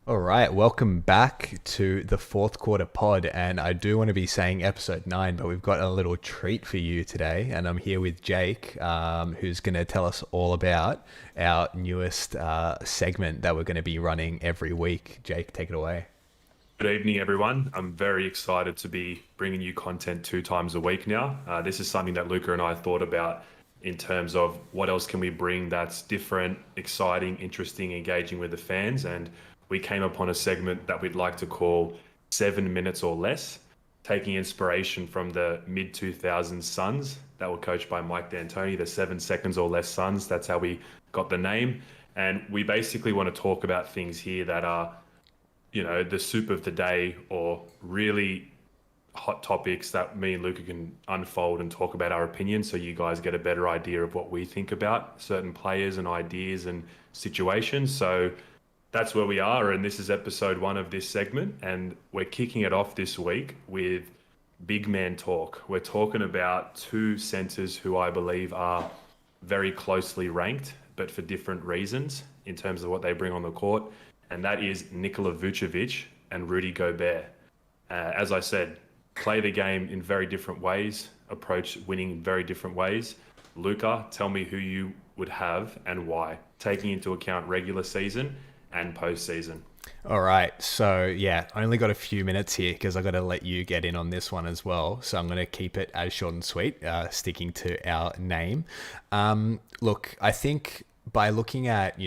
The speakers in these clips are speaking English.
All right, welcome back to the fourth quarter pod. And I do want to be saying episode 9, but we've got a little treat for you today. And I'm here with Jake, who's going to tell us all about our newest segment that we're going to be running every week. Jake, take it away. Good evening, everyone. I'm very excited to be bringing you content 2 times a week now. This is something that Luca and I thought about in terms of what else can we bring that's different, exciting, interesting, engaging with the fans. And we came upon a segment that we'd like to call 7 minutes or less, taking inspiration from the mid 2000s Suns that were coached by Mike D'Antoni, the 7 seconds or less Suns. That's how we got the name. And we basically want to talk about things here that are the soup of the day or really hot topics that me and Luca can unfold and talk about our opinions so you guys get a better idea of what we think about certain players and ideas and situations. So that's where we are. And this is episode 1 of this segment. And we're kicking it off this week with big man talk. We're talking about two centers who I believe are very closely ranked, but for different reasons in terms of what they bring on the court, and that is Nikola Vucevic and Rudy Gobert. As I said, play the game in very different ways, approach winning in very different ways. Luca, tell me who you would have and why, taking into account regular season and postseason. All right, so yeah, only got a few minutes here because I got to let you get in on this one as well. So I'm going to keep it as short and sweet, sticking to our name. Look, I think by looking at,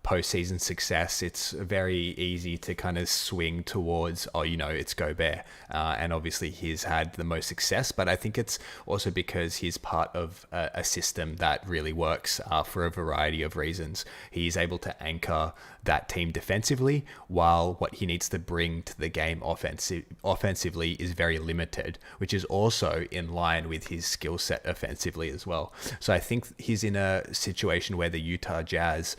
postseason success, it's very easy to kind of swing towards, it's Gobert. And obviously he's had the most success, but I think it's also because he's part of a system that really works for a variety of reasons. He's able to anchor that team defensively, while what he needs to bring to the game offensively is very limited, which is also in line with his skill set offensively as well. So I think he's in a situation where the Utah Jazz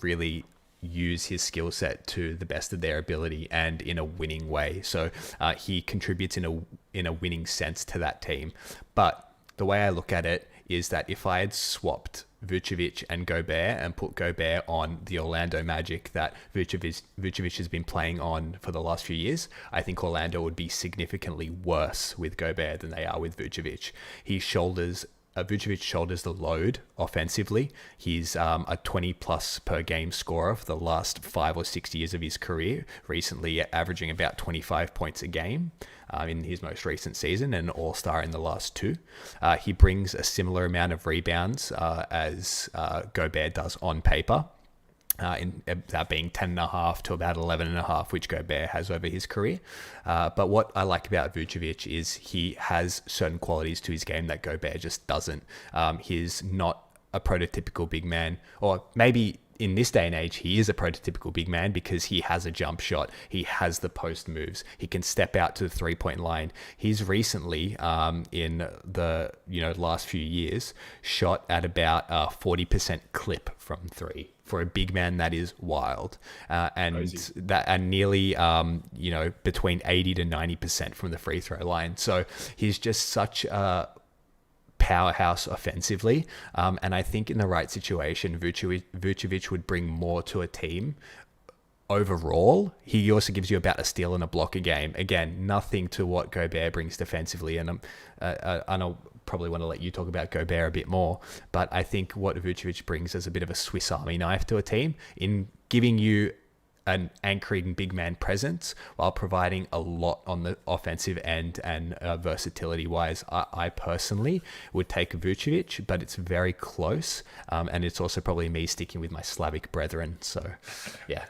really use his skill set to the best of their ability and in a winning way. So he contributes in a winning sense to that team. But the way I look at it is that if I had swapped Vucevic and Gobert and put Gobert on the Orlando Magic that Vucevic has been playing on for the last few years, I think Orlando would be significantly worse with Gobert than they are with Vucevic. Vucevic shoulders the load offensively. He's a 20 plus per game scorer for the last 5 or 6 years of his career, recently averaging about 25 points a game in his most recent season, and an all-star in the last two. He brings a similar amount of rebounds as Gobert does on paper. In that being 10.5 to about 11.5, which Gobert has over his career. But what I like about Vucevic is he has certain qualities to his game that Gobert just doesn't. He's not a prototypical big man, or maybe in this day and age, he is a prototypical big man because he has a jump shot. He has the post moves. He can step out to the 3-point line. He's recently, in the last few years, shot at about a 40% clip from three. For a big man, that is wild, and nearly between 80 to 90% from the free throw line. So he's just such a powerhouse offensively, and I think in the right situation, Vucevic would bring more to a team overall. He also gives you about a steal and a block a game. Again, nothing to what Gobert brings defensively, and I know probably want to let you talk about Gobert a bit more, but I think what Vucevic brings is a bit of a Swiss Army knife to a team in giving you an anchoring big man presence while providing a lot on the offensive end and versatility wise. I personally would take Vucevic, but it's very close, and it's also probably me sticking with my Slavic brethren. So yeah.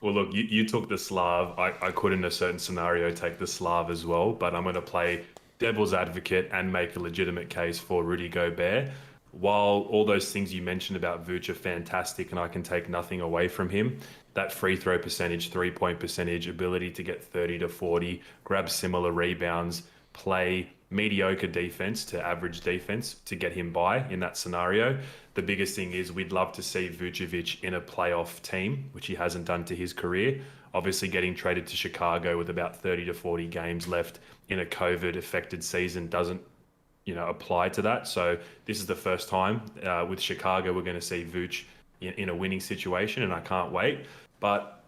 Well, look, you took the Slav. I could, in a certain scenario, take the Slav as well, but I'm going to play devil's advocate and make a legitimate case for Rudy Gobert. While all those things you mentioned about Vooch are fantastic and I can take nothing away from him, that free throw percentage, 3-point percentage, ability to get 30 to 40, grab similar rebounds, play mediocre defense to average defense to get him by in that scenario. The biggest thing is we'd love to see Vucevic in a playoff team, which he hasn't done to his career. Obviously getting traded to Chicago with about 30 to 40 games left in a COVID affected season doesn't apply to that. So this is the first time with Chicago we're going to see Vooch in a winning situation, and I can't wait. But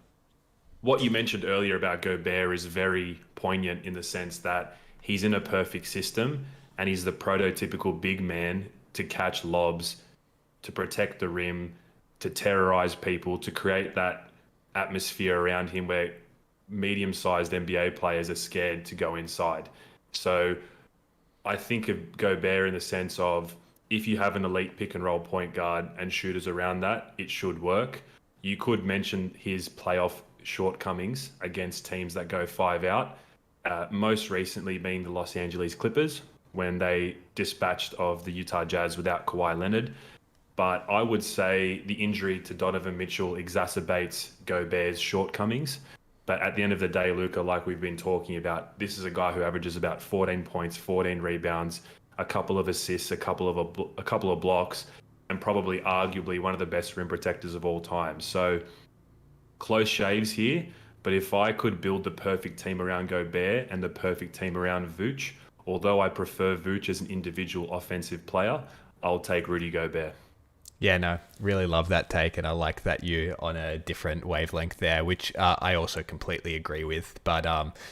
what you mentioned earlier about Gobert is very poignant in the sense that he's in a perfect system and he's the prototypical big man to catch lobs, to protect the rim, to terrorize people, to create that atmosphere around him where medium-sized NBA players are scared to go inside. So I think of Gobert in the sense of if you have an elite pick and roll point guard and shooters around that, it should work. You could mention his playoff shortcomings against teams that go five out, most recently being the Los Angeles Clippers when they dispatched of the Utah Jazz without Kawhi Leonard. But I would say the injury to Donovan Mitchell exacerbates Gobert's shortcomings. But at the end of the day, Luca, like we've been talking about, this is a guy who averages about 14 points, 14 rebounds, a couple of assists, a couple of blocks, and probably arguably one of the best rim protectors of all time. So close shaves here, but if I could build the perfect team around Gobert and the perfect team around Vooch, although I prefer Vooch as an individual offensive player, I'll take Rudy Gobert. Yeah, no, really love that take, and I like that you're on a different wavelength there, which I also completely agree with. But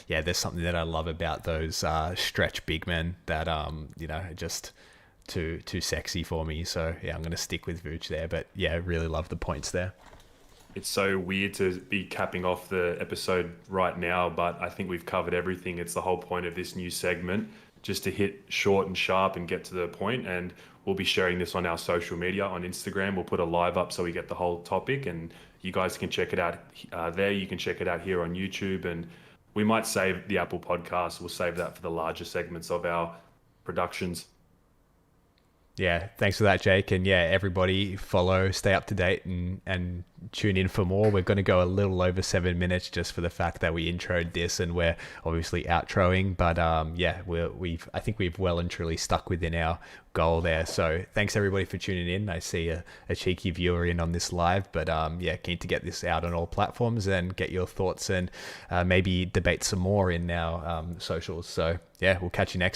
yeah, there's something that I love about those stretch big men that are just too sexy for me. So yeah, I'm gonna stick with Vooch there. But yeah, really love the points there. It's so weird to be capping off the episode right now, but I think we've covered everything. It's the whole point of this new segment, just to hit short and sharp and get to the point. And we'll be sharing this on our social media on Instagram. We'll put a live up so we get the whole topic, and you guys can check it out there. You can check it out here on YouTube, and we might save the Apple podcast. We'll save that for the larger segments of our productions. Yeah, thanks for that, Jake. And yeah, everybody follow, stay up to date, and tune in for more. We're going to go a little over 7 minutes just for the fact that we introed this and we're obviously outroing. But yeah, I think we've well and truly stuck within our goal there. So thanks everybody for tuning in. I see a cheeky viewer in on this live, but yeah, keen to get this out on all platforms and get your thoughts and maybe debate some more in our socials. So yeah, we'll catch you next time.